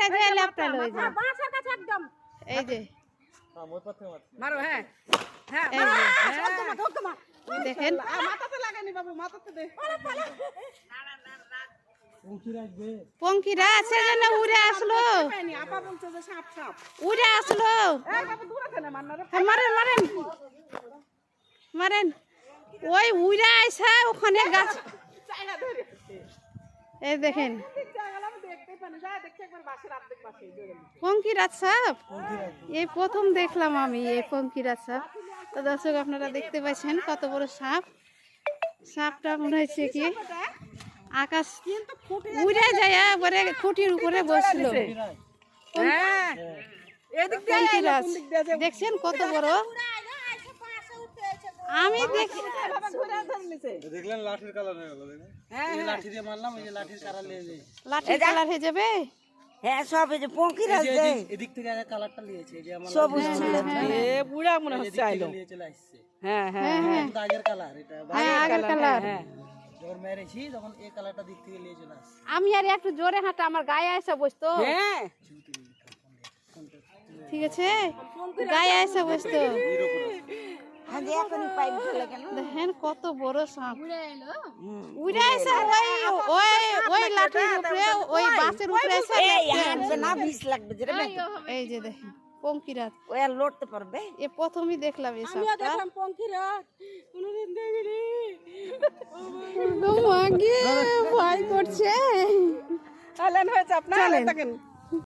এটা যে ল্যাপটা লই যে বাসার কাছে একদম এই যে মারো হ্যাঁ হ্যাঁ দেখেন মাথাতে লাগানি বাবু মাথাতে দে পঙ্কিরা সেজন্য উড়ে আসলো আপা বলছে যে সাপ সাপ উড়ে আসলো এই বাবু দূরে থেকে মারনা রে মারেন মারেন মারেন ওই উড়ে আইসা ওখানে গাছ চাইনা ধরে এই দেখেন আমি দেখতে পানি যা দেখতে একবার বাসের অর্ধেক বাসে পঙ্কিরাজ সাপ এই প্রথম দেখলাম আমি এই পঙ্কিরাজ সাপ তো দর্শক আপনারা দেখতে পাচ্ছেন কত বড় সাপ সাপটা মনে হচ্ছে কি আকাশ উড়ে যায় একবারে খুঁটির উপরে বসলো হ্যাঁ এদিক দিয়ে পঙ্কিরাজ দেখছেন কত বড় আমি দেখি দেখলেন লাঠির কালার হয়ে গেল দেখেন এই লাঠি দিয়ে মারলাম এই যে লাঠির কালার নিয়ে যাই লাঠি কালার হয়ে যাবে হ্যাঁ সব এই যে পঙ্কিরাজ দেয় এদিক থেকে আগে কালারটা নিয়েছে এই যে আমার সবুজ ছিল এ বুড়া মনে হচ্ছে আইলো নিয়ে চলে আসছে হ্যাঁ হ্যাঁ কিন্তু আগের কালার এটা আগের কালার যখন মেরেছি তখন এই কালারটা দিক থেকে নিয়ে চলে আসছে আমি আর একটু জোরে হাঁটা আমার গায়ে আসা বসতো হ্যাঁ ঠিক আছে গায়ে আসা বসতো হ্যাঁ যে এখন পাইপ ফেলে কেন দেখেন কত বড় সাপ উড়ে আসা ওই ওই লাঠির উপরে ওই বাসের উপরে এসে এই হাঁটবে না 20 লাগবে যে রে এই যে দেখেন পঙ্কিরাজ ওই আর লড়তে পারবে এ প্রথমই দেখলাম এই সাপটা দেখলাম পঙ্কিরা কোনদিন দেখিনি মাগে ভয় করছে চালান হয়েছে আপনার দেখেন